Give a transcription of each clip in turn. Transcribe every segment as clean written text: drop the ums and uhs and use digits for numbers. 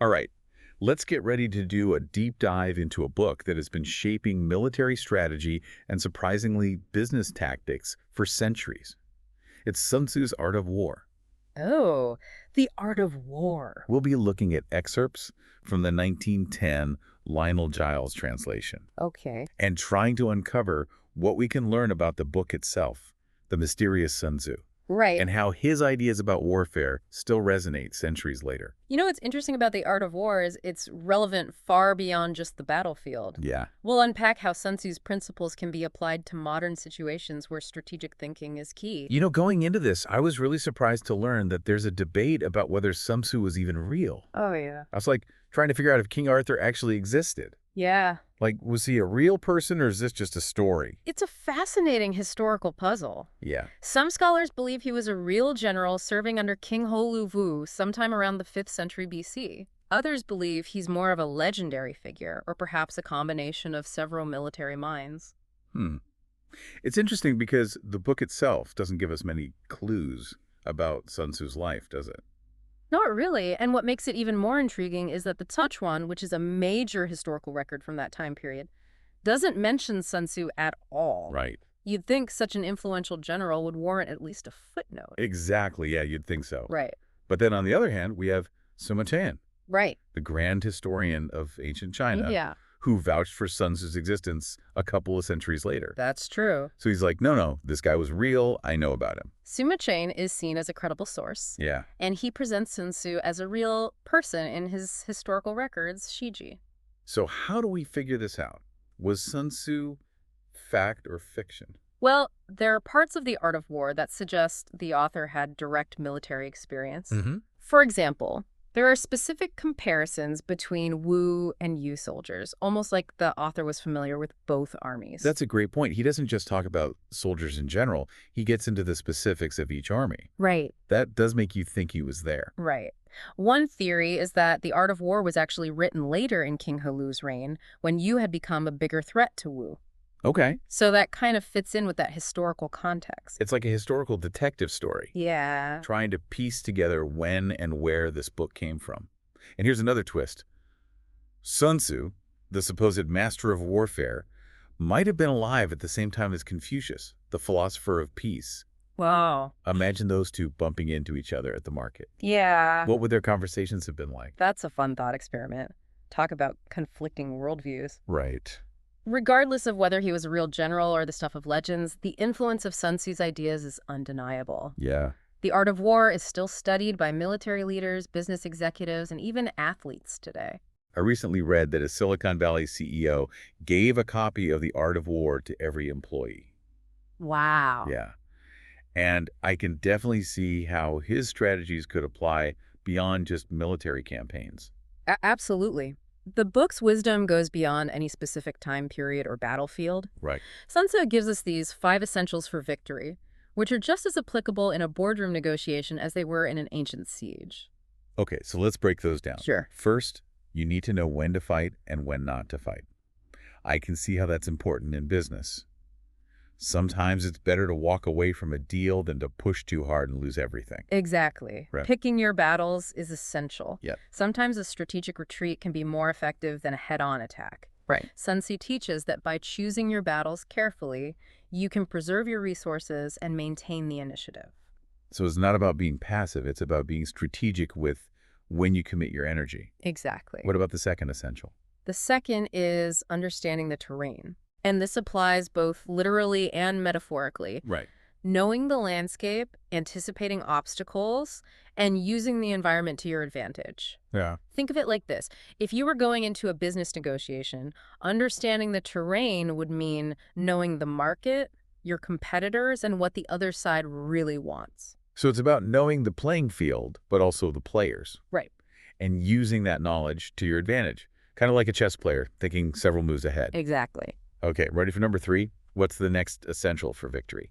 All right, let's get ready to do a deep dive into a book that has been shaping military strategy and surprisingly business tactics for centuries. It's Sun Tzu's Art of War. Oh, The Art of War. We'll be looking at excerpts from the 1910 Lionel Giles translation Okay. and trying to uncover what we can learn about the book itself, the mysterious Sun Tzu, Right. and how his ideas about warfare still resonate centuries later. You know what's interesting about The Art of War is it's relevant far beyond just the battlefield. Yeah. We'll unpack how Sun Tzu's principles can be applied to modern situations where strategic thinking is key. Going into this, I was really surprised to learn that there's a debate about whether Sun Tzu was even real. Oh, yeah. I was like trying to figure out if King Arthur actually existed. Yeah. Like, was he a real person or is this just a story? It's a fascinating historical puzzle. Yeah. Some scholars believe he was a real general serving under King Hou sometime around the 5th century BC. Others believe he's more of a legendary figure, or perhaps a combination of several military minds. Hmm. It's interesting because the book itself doesn't give us many clues about Sun Tzu's life, does it? Not really, and what makes it even more intriguing is that the Tuchuan, which is a major historical record from that time period, doesn't mention Sun Tzu at all. Right. You'd think such an influential general would warrant at least a footnote. Exactly. Yeah, you'd think so. Right. But then on the other hand, we have Sima Qian, Right. the grand historian of ancient China, Yeah, who vouched for Sun Tzu's existence a couple of centuries later. that's true. So he's like, no, no, this guy was real. I know about him. Sima Qian is seen as a credible source, Yeah. and he presents Sun Tzu as a real person in his historical records, Shiji. So how do we figure this out? Was Sun Tzu fact or fiction? Well, there are parts of The Art of War that suggest the author had direct military experience. Mm-hmm. For example, there are specific comparisons between Wu and Yu soldiers, almost like the author was familiar with both armies. That's a great point. He doesn't just talk about soldiers in general. He gets into the specifics of each army. Right, That does make you think he was there. right. One theory is that The Art of War was actually written later in King Hulu's reign, when Yu had become a bigger threat to Wu. Okay. So that kind of fits in with that historical context. It's like a historical detective story, Yeah. trying to piece together when and where this book came from. And here's another twist. Sun Tzu, the supposed master of warfare, might have been alive at the same time as Confucius, the philosopher of peace. Wow. Imagine those two bumping into each other at the market. Yeah. What would their conversations have been like? That's a fun thought experiment. Talk about conflicting worldviews. Right. Regardless of whether he was a real general or the stuff of legends, the influence of Sun Tzu's ideas is undeniable. Yeah. The art of war is still studied by military leaders, business executives, and even athletes today. I recently read that a Silicon Valley CEO gave a copy of The Art of War to every employee. Wow. Yeah. And I can definitely see how his strategies could apply beyond just military campaigns. Absolutely. The book's wisdom goes beyond any specific time period or battlefield. Right. Sun Tzu gives us these 5 essentials for victory, which are just as applicable in a boardroom negotiation as they were in an ancient siege. Okay, so let's break those down. Sure. First, you need to know when to fight and when not to fight. I can see how that's important in business. Sometimes it's better to walk away from a deal than to push too hard and lose everything. Exactly. Right. Picking your battles is essential. Yep. Sometimes a strategic retreat can be more effective than a head-on attack. Right. Sun Tzu teaches that by choosing your battles carefully, you can preserve your resources and maintain the initiative. So it's not about being passive, it's about being strategic with when you commit your energy. Exactly. What about the second essential? The second is understanding the terrain. And this applies both literally and metaphorically. Right. Knowing the landscape, anticipating obstacles, and using the environment to your advantage. Yeah. Think of it like this. If you were going into a business negotiation, understanding the terrain would mean knowing the market, your competitors, and what the other side really wants. So it's about knowing the playing field, but also the players, Right. and using that knowledge to your advantage. Kind of like a chess player, thinking several moves ahead. Exactly. Okay, ready for number 3? What's the next essential for victory?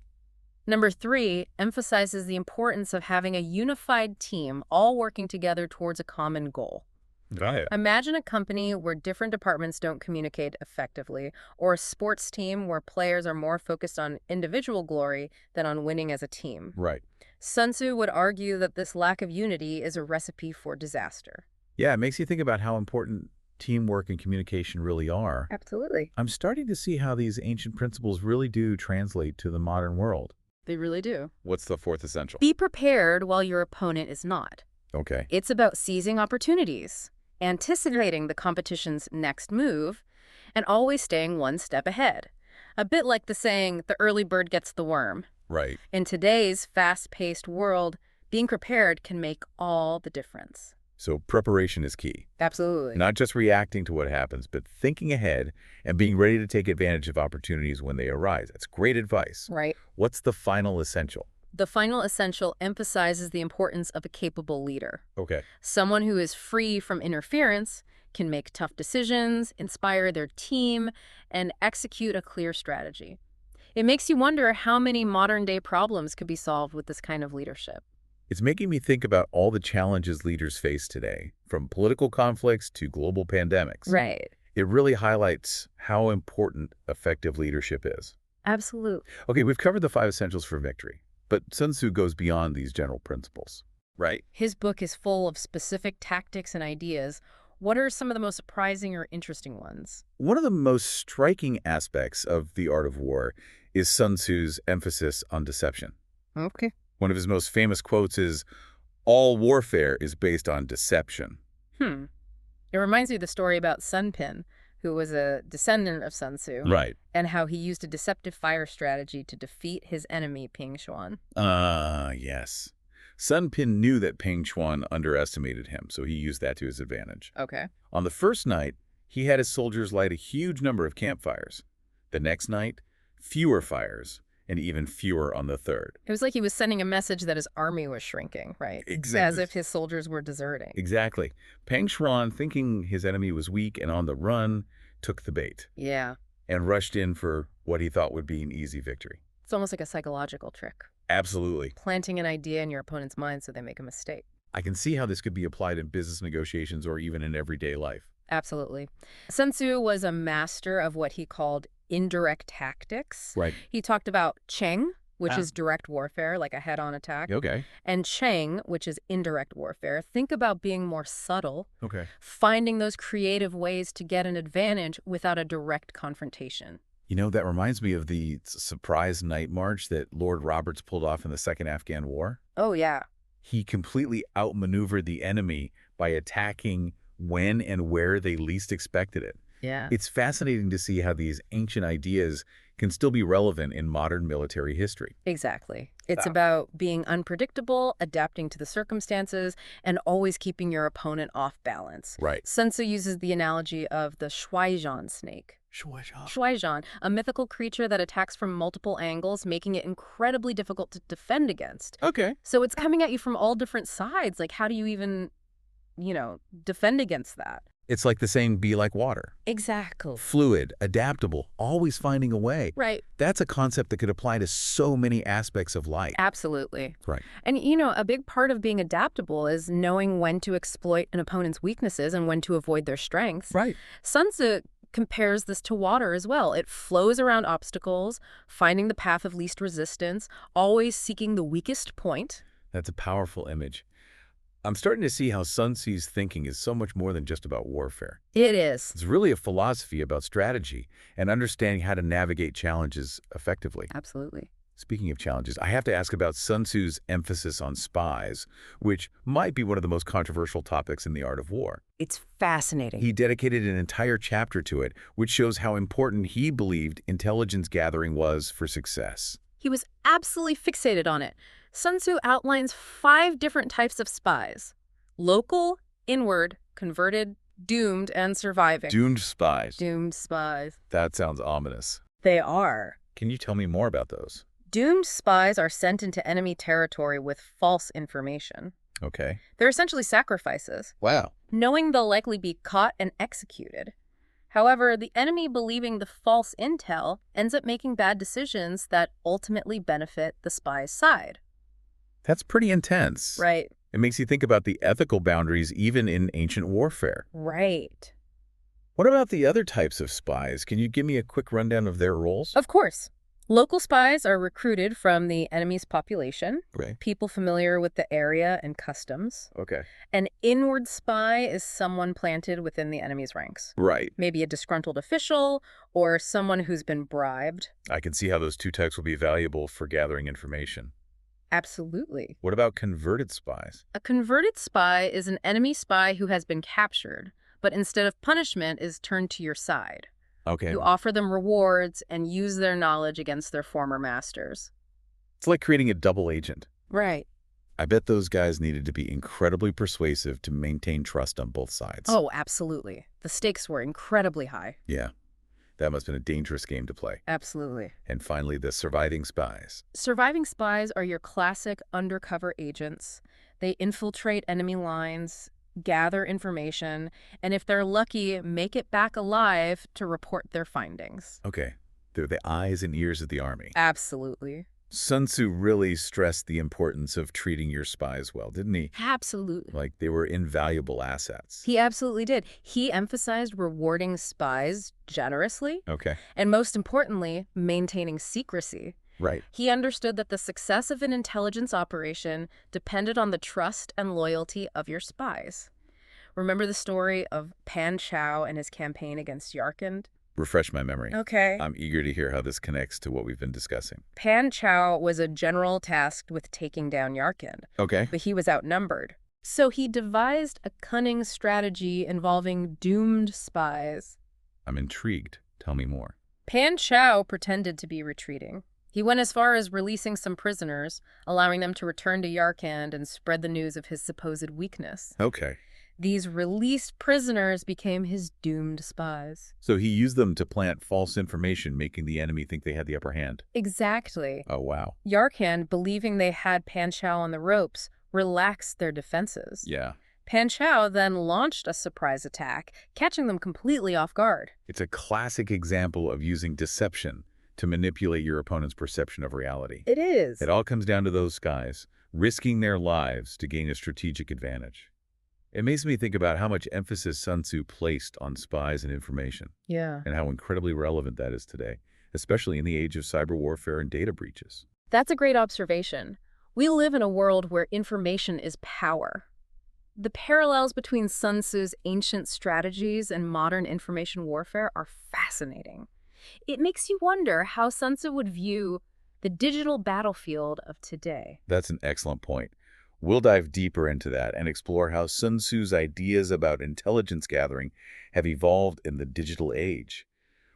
Number 3 emphasizes the importance of having a unified team all working together towards a common goal. Right. Imagine a company where different departments don't communicate effectively, or a sports team where players are more focused on individual glory than on winning as a team. Right. Sun Tzu would argue that this lack of unity is a recipe for disaster. Yeah, it makes you think about how important teamwork and communication really are. Absolutely. I'm starting to see how these ancient principles really do translate to the modern world. They really do. What's the fourth essential? Be prepared while your opponent is not. Okay. It's about seizing opportunities, anticipating the competition's next move, and always staying one step ahead. A bit like the saying, the early bird gets the worm. Right. In today's fast-paced world, being prepared can make all the difference. So preparation is key. Absolutely. Not just reacting to what happens, but thinking ahead and being ready to take advantage of opportunities when they arise. That's great advice. Right. What's the final essential? The final essential emphasizes the importance of a capable leader. Okay. Someone who is free from interference, can make tough decisions, inspire their team, and execute a clear strategy. It makes you wonder how many modern-day problems could be solved with this kind of leadership. It's making me think about all the challenges leaders face today, from political conflicts to global pandemics. Right. It really highlights how important effective leadership is. Absolutely. Okay, we've covered the 5 essentials for victory, but Sun Tzu goes beyond these general principles, right? His book is full of specific tactics and ideas. What are some of the most surprising or interesting ones? One of the most striking aspects of The Art of War is Sun Tzu's emphasis on deception. Okay. One of his most famous quotes is, "All warfare is based on deception." It reminds me of the story about Sun Pin, who was a descendant of Sun Tzu, Right. and how he used a deceptive fire strategy to defeat his enemy, Ping Xuan. Yes. Sun Pin knew that Peng Chuan underestimated him, so he used that to his advantage. Okay. On the first night, he had his soldiers light a huge number of campfires. The next night, fewer fires, and even fewer on the third. It was like he was sending a message that his army was shrinking, right? Exactly. As if his soldiers were deserting. Exactly. Peng Shuan, thinking his enemy was weak and on the run, took the bait Yeah. and rushed in for what he thought would be an easy victory. It's almost like a psychological trick. Absolutely. Planting an idea in your opponent's mind so they make a mistake. I can see how this could be applied in business negotiations or even in everyday life. Absolutely. Sun Tzu was a master of what he called indirect tactics. Right. He talked about Cheng, which Ah. is direct warfare, like a head-on attack, Okay. and Cheng, which is indirect warfare. Think about being more subtle, Okay. finding those creative ways to get an advantage without a direct confrontation. You know, that reminds me of the surprise night march that Lord Roberts pulled off in the Second Afghan War. Oh, yeah. He completely outmaneuvered the enemy by attacking when and where they least expected it. Yeah. It's fascinating to see how these ancient ideas can still be relevant in modern military history. Exactly. It's Wow. about being unpredictable, adapting to the circumstances, and always keeping your opponent off balance. Right. Sun Tzu uses the analogy of the Shuaijian snake. Shuaijian, a mythical creature that attacks from multiple angles, making it incredibly difficult to defend against. Okay. So it's coming at you from all different sides. Like, how do you even, defend against that? It's like the saying, be like water. Exactly. Fluid, adaptable, always finding a way. Right. That's a concept that could apply to so many aspects of life. Absolutely. Right. And, a big part of being adaptable is knowing when to exploit an opponent's weaknesses and when to avoid their strengths. Right. Sun Tzu compares this to water as well. It flows around obstacles, finding the path of least resistance, always seeking the weakest point. That's a powerful image. I'm starting to see how Sun Tzu's thinking is so much more than just about warfare. It is. It's really a philosophy about strategy and understanding how to navigate challenges effectively. Absolutely. Speaking of challenges, I have to ask about Sun Tzu's emphasis on spies, which might be one of the most controversial topics in the art of war. It's fascinating. He dedicated an entire chapter to it, which shows how important he believed intelligence gathering was for success. He was absolutely fixated on it. Sun Tzu outlines 5 different types of spies: local, inward, converted, doomed, and surviving. Doomed spies. Doomed spies. That sounds ominous. They are. Can you tell me more about those? Doomed spies are sent into enemy territory with false information. Okay. They're essentially sacrifices, Wow. knowing they'll likely be caught and executed. However, the enemy believing the false intel ends up making bad decisions that ultimately benefit the spy's side. That's pretty intense. Right. It makes you think about the ethical boundaries even in ancient warfare. Right. What about the other types of spies? Can you give me a quick rundown of their roles? Of course. Local spies are recruited from the enemy's population, Okay. people familiar with the area and customs. Okay. An inward spy is someone planted within the enemy's ranks. Right. Maybe a disgruntled official or someone who's been bribed. I can see how those two types will be valuable for gathering information. Absolutely. What about converted spies? A converted spy is an enemy spy who has been captured, but instead of punishment is turned to your side. Okay. You offer them rewards and use their knowledge against their former masters. It's like creating a double agent. Right. I bet those guys needed to be incredibly persuasive to maintain trust on both sides. Oh, absolutely. The stakes were incredibly high. Yeah. That must have been a dangerous game to play. Absolutely. And finally, the surviving spies. Surviving spies are your classic undercover agents. They infiltrate enemy lines, gather information, and if they're lucky, make it back alive to report their findings. Okay. They're the eyes and ears of the army. Absolutely. Sun Tzu really stressed the importance of treating your spies well, didn't he? Absolutely. Like they were invaluable assets. He absolutely did. He emphasized rewarding spies generously, Okay. and most importantly, maintaining secrecy. Right. He understood that the success of an intelligence operation depended on the trust and loyalty of your spies. Remember the story of Pan Chao and his campaign against Yarkand? Refresh my memory. Okay. I'm eager to hear how this connects to what we've been discussing. Pan Chao was a general tasked with taking down Yarkand, Okay. but he was outnumbered. So he devised a cunning strategy involving doomed spies. I'm intrigued. Tell me more. Pan Chao pretended to be retreating. He went as far as releasing some prisoners, allowing them to return to Yarkand and spread the news of his supposed weakness. Okay. These released prisoners became his doomed spies. So he used them to plant false information, making the enemy think they had the upper hand. Exactly. Oh, wow. Yarkand, believing they had Pan Chao on the ropes, relaxed their defenses. Yeah. Pan Chao then launched a surprise attack, catching them completely off guard. It's a classic example of using deception to manipulate your opponent's perception of reality. It is. It all comes down to those guys risking their lives to gain a strategic advantage. It makes me think about how much emphasis Sun Tzu placed on spies and information, Yeah. and how incredibly relevant that is today, especially in the age of cyber warfare and data breaches. That's a great observation. We live in a world where information is power. The parallels between Sun Tzu's ancient strategies and modern information warfare are fascinating. It makes you wonder how Sun Tzu would view the digital battlefield of today. That's an excellent point. We'll dive deeper into that and explore how Sun Tzu's ideas about intelligence gathering have evolved in the digital age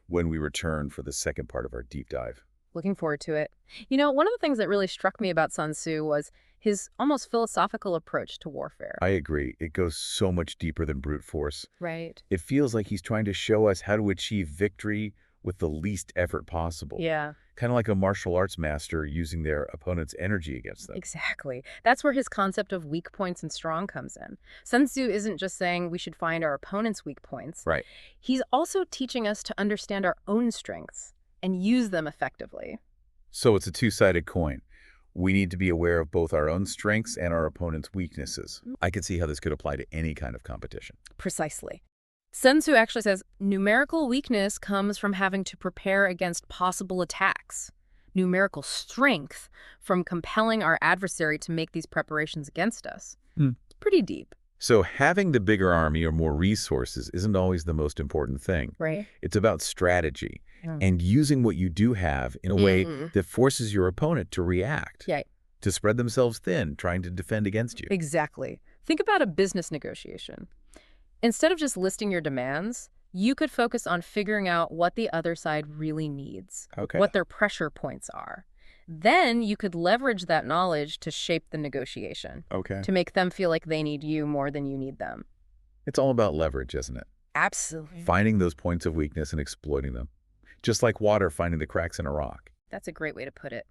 when we return for the second part of our deep dive. Looking forward to it. You know, one of the things that really struck me about Sun Tzu was his almost philosophical approach to warfare. I agree. It goes so much deeper than brute force. Right. It feels like he's trying to show us how to achieve victory with the least effort possible. Yeah, Kind of like a martial arts master using their opponent's energy against them. exactly. That's where his concept of weak points and strong comes in. Sun Tzu isn't just saying we should find our opponent's weak points. Right. He's also teaching us to understand our own strengths and use them effectively. So it's a two-sided coin. We need to be aware of both our own strengths and our opponent's weaknesses. I can see how this could apply to any kind of competition. Precisely. Sun Tzu actually says numerical weakness comes from having to prepare against possible attacks. Numerical strength from compelling our adversary to make these preparations against us. Hmm. It's pretty deep. So having the bigger army or more resources isn't always the most important thing. Right. It's about strategy Mm. and using what you do have in a way Mhm. that forces your opponent to react, Yeah, to spread themselves thin, trying to defend against you. exactly. Think about a business negotiation. Instead of just listing your demands, you could focus on figuring out what the other side really needs, Okay. what their pressure points are. Then you could leverage that knowledge to shape the negotiation, Okay. to make them feel like they need you more than you need them. It's all about leverage, isn't it? Absolutely. Finding those points of weakness and exploiting them. Just like water finding the cracks in a rock. That's a great way to put it.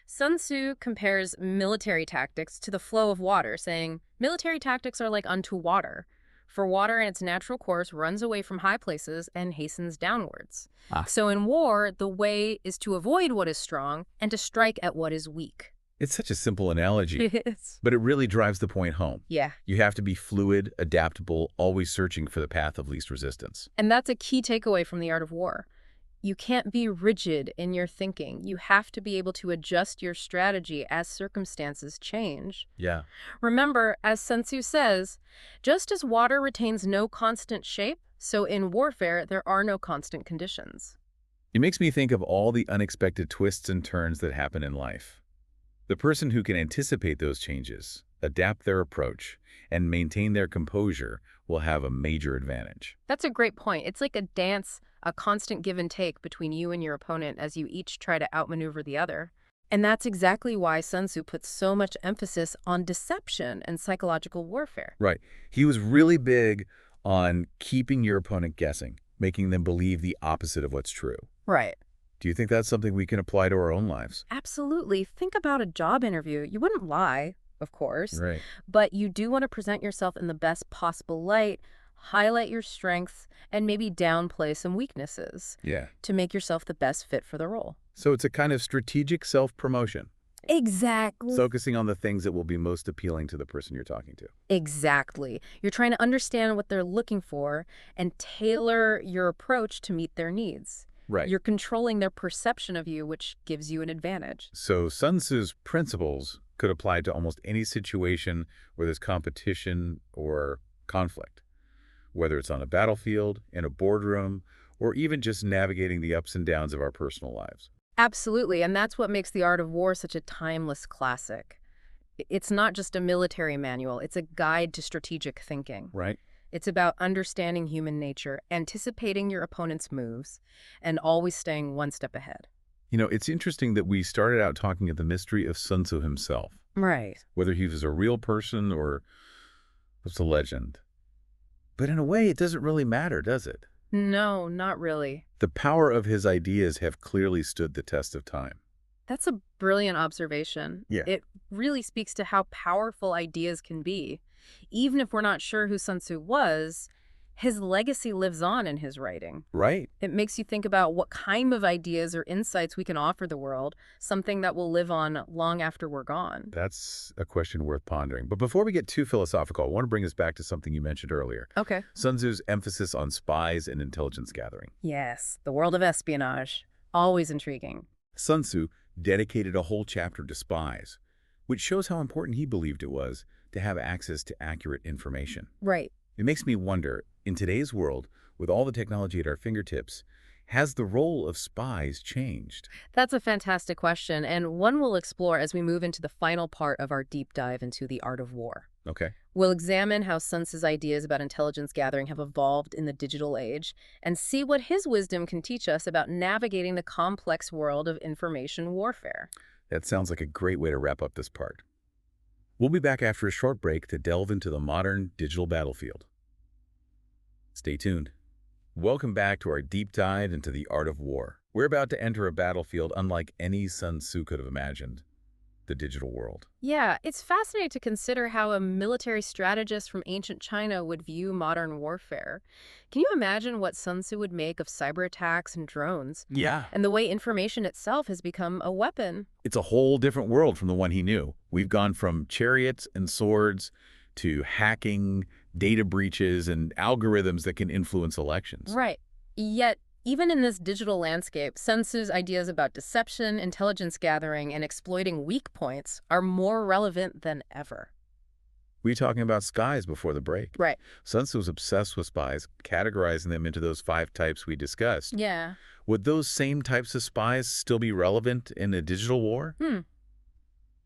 Sun Tzu compares military tactics to the flow of water, saying, military tactics are like unto water. For water in its natural course runs away from high places and hastens downwards. Ah. So in war, the way is to avoid what is strong and to strike at what is weak. It's such a simple analogy, Yes. but it really drives the point home. Yeah. You have to be fluid, adaptable, always searching for the path of least resistance. And that's a key takeaway from The Art of War. You can't be rigid in your thinking. You have to be able to adjust your strategy as circumstances change. Yeah. Remember, as Sun Tzu says, just as water retains no constant shape, so in warfare there are no constant conditions. It makes me think of all the unexpected twists and turns that happen in life. The person who can anticipate those changes, adapt their approach, and maintain their composure will have a major advantage. That's a great point. It's like a dance, a constant give and take between you and your opponent as you each try to outmaneuver the other. And that's exactly why Sun Tzu puts so much emphasis on deception and psychological warfare. Right. He was really big on keeping your opponent guessing, making them believe the opposite of what's true. Right. Do you think that's something we can apply to our own lives? Absolutely. Think about a job interview. You wouldn't lie, of course, Right. but you do want to present yourself in the best possible light, highlight your strengths, and maybe downplay some weaknesses Yeah. to make yourself the best fit for the role. So it's a kind of strategic self-promotion, Exactly. focusing on the things that will be most appealing to the person you're talking to. Exactly. You're trying to understand what they're looking for and tailor your approach to meet their needs. Right. You're controlling their perception of you, which gives you an advantage. So Sun Tzu's principles could apply to almost any situation where there's competition or conflict, whether it's on a battlefield, in a boardroom, or even just navigating the ups and downs of our personal lives. Absolutely, and that's what makes The Art of War such a timeless classic. It's not just a military manual, it's a guide to strategic thinking. Right? It's about understanding human nature, anticipating your opponent's moves, and always staying one step ahead. You know, it's interesting that we started out talking of the mystery of Sun Tzu himself, Right. whether he was a real person or was a legend. But in a way, it doesn't really matter, does it? No, not really. The power of his ideas have clearly stood the test of time. That's a brilliant observation. Yeah. It really speaks to how powerful ideas can be. Even if we're not sure who Sun Tzu was, his legacy lives on in his writing. Right. It makes you think about what kind of ideas or insights we can offer the world, something that will live on long after we're gone. That's a question worth pondering. But before we get too philosophical, I want to bring us back to something you mentioned earlier. Okay. Sun Tzu's emphasis on spies and intelligence gathering. Yes, the world of espionage. Always intriguing. Sun Tzu dedicated a whole chapter to spies, which shows how important he believed it was to have access to accurate information. Right. It makes me wonder, in today's world, with all the technology at our fingertips, has the role of spies changed? That's a fantastic question, and one we'll explore as we move into the final part of our deep dive into the art of war. Okay. We'll examine how Sun Tzu's ideas about intelligence gathering have evolved in the digital age and see what his wisdom can teach us about navigating the complex world of information warfare. That sounds like a great way to wrap up this part. We'll be back after a short break to delve into the modern digital battlefield. Stay tuned. Welcome back to our deep dive into the art of war. We're about to enter a battlefield unlike any Sun Tzu could have imagined, the digital world. Yeah, it's fascinating to consider how a military strategist from ancient China would view modern warfare. Can you imagine what Sun Tzu would make of cyber attacks and drones, Yeah. and the way information itself has become a weapon? It's a whole different world from the one he knew. We've gone from chariots and swords to hacking, data breaches, and algorithms that can influence elections. Right. Yet, even in this digital landscape, Sun Tzu's ideas about deception, intelligence gathering, and exploiting weak points are more relevant than ever. We were talking about spies before the break. Right. Sun Tzu was obsessed with spies, categorizing them into those 5 types we discussed. Yeah. Would those same types of spies still be relevant in a digital war?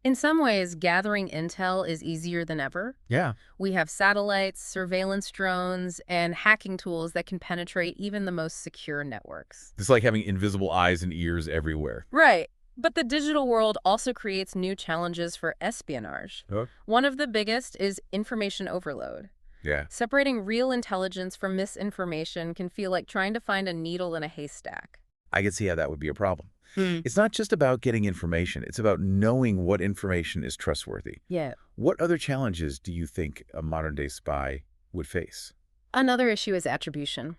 In some ways, gathering intel is easier than ever. Yeah. We have satellites, surveillance drones, and hacking tools that can penetrate even the most secure networks. It's like having invisible eyes and ears everywhere. Right. But the digital world also creates new challenges for espionage. Oh. One of the biggest is information overload. Yeah. Separating real intelligence from misinformation can feel like trying to find a needle in a haystack. I can see how that would be a problem. It's not just about getting information. It's about knowing what information is trustworthy. Yeah. What other challenges do you think a modern-day spy would face? Another issue is attribution.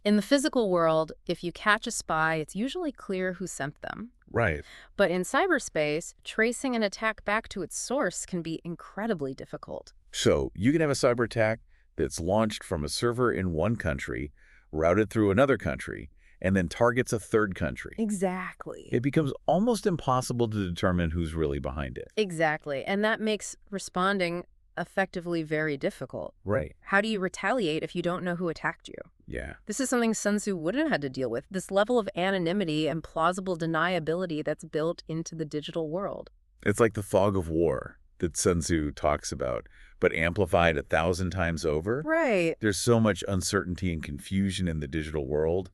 In the physical world, if you catch a spy, it's usually clear who sent them. Right. But in cyberspace, tracing an attack back to its source can be incredibly difficult. So you can have a cyber attack that's launched from a server in one country, routed through another country, and then targets a third country. Exactly. It becomes almost impossible to determine who's really behind it. Exactly. And that makes responding effectively very difficult. Right. How do you retaliate if you don't know who attacked you? Yeah. This is something Sun Tzu wouldn't have had to deal with, this level of anonymity and plausible deniability that's built into the digital world. It's like the fog of war that Sun Tzu talks about, but amplified 1,000 times over. Right. There's so much uncertainty and confusion in the digital world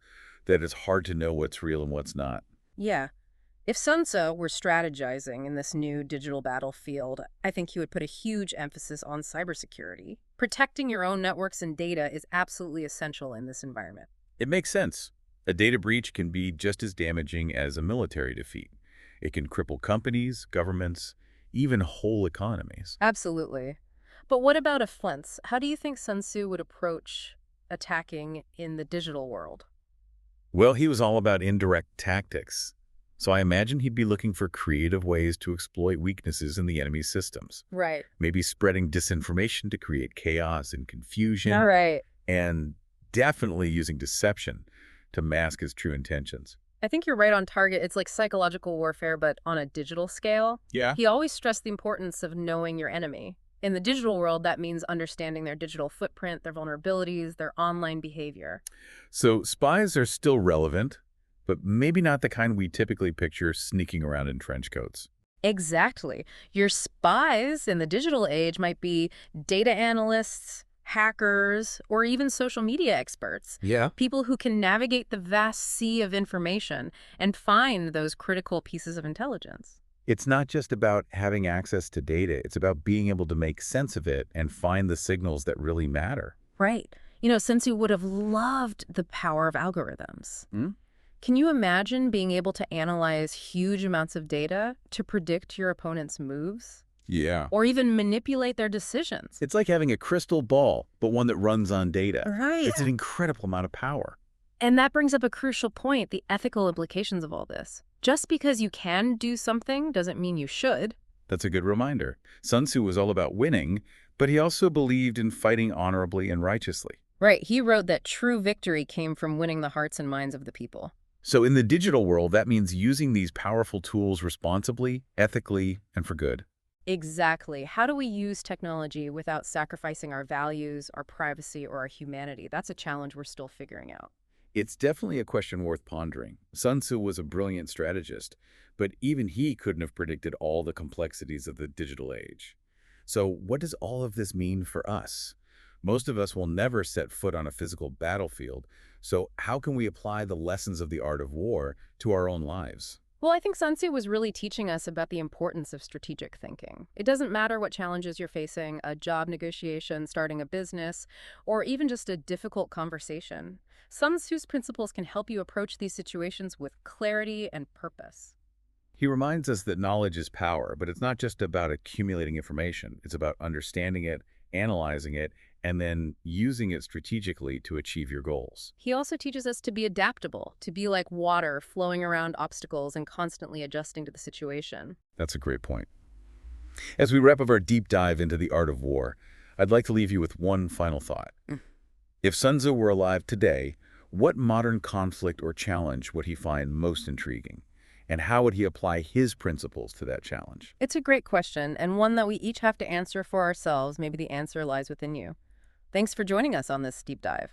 that it's hard to know what's real and what's not. Yeah. If Sun Tzu were strategizing in this new digital battlefield, I think he would put a huge emphasis on cybersecurity. Protecting your own networks and data is absolutely essential in this environment. It makes sense. A data breach can be just as damaging as a military defeat. It can cripple companies, governments, even whole economies. Absolutely. But what about offense? How do you think Sun Tzu would approach attacking in the digital world? Well, he was all about indirect tactics. So I imagine he'd be looking for creative ways to exploit weaknesses in the enemy's systems. Right. Maybe spreading disinformation to create chaos and confusion. All right. And definitely using deception to mask his true intentions. I think you're right on target. It's like psychological warfare, but on a digital scale. Yeah. He always stressed the importance of knowing your enemy. In the digital world, that means understanding their digital footprint, their vulnerabilities, their online behavior. So spies are still relevant, but maybe not the kind we typically picture sneaking around in trench coats. Exactly. Your spies in the digital age might be data analysts, hackers, or even social media experts. Yeah. People who can navigate the vast sea of information and find those critical pieces of intelligence. It's not just about having access to data. It's about being able to make sense of it and find the signals that really matter. Right. Sun Tzu would have loved the power of algorithms. Hmm? Can you imagine being able to analyze huge amounts of data to predict your opponent's moves? Yeah. Or even manipulate their decisions? It's like having a crystal ball, but one that runs on data. Right. It's an incredible amount of power. And that brings up a crucial point, the ethical implications of all this. Just because you can do something doesn't mean you should. That's a good reminder. Sun Tzu was all about winning, but he also believed in fighting honorably and righteously. Right. He wrote that true victory came from winning the hearts and minds of the people. So in the digital world, that means using these powerful tools responsibly, ethically, and for good. Exactly. How do we use technology without sacrificing our values, our privacy, or our humanity? That's a challenge we're still figuring out. It's definitely a question worth pondering. Sun Tzu was a brilliant strategist, but even he couldn't have predicted all the complexities of the digital age. So what does all of this mean for us? Most of us will never set foot on a physical battlefield, so how can we apply the lessons of the art of war to our own lives? Well, I think Sun Tzu was really teaching us about the importance of strategic thinking. It doesn't matter what challenges you're facing, a job negotiation, starting a business, or even just a difficult conversation. Sun Tzu's principles can help you approach these situations with clarity and purpose. He reminds us that knowledge is power, but it's not just about accumulating information. It's about understanding it, analyzing it, and then using it strategically to achieve your goals. He also teaches us to be adaptable, to be like water flowing around obstacles and constantly adjusting to the situation. That's a great point. As we wrap up our deep dive into the art of war, I'd like to leave you with one final thought. If Sun Tzu were alive today, what modern conflict or challenge would he find most intriguing? And how would he apply his principles to that challenge? It's a great question, and one that we each have to answer for ourselves. Maybe the answer lies within you. Thanks for joining us on this deep dive.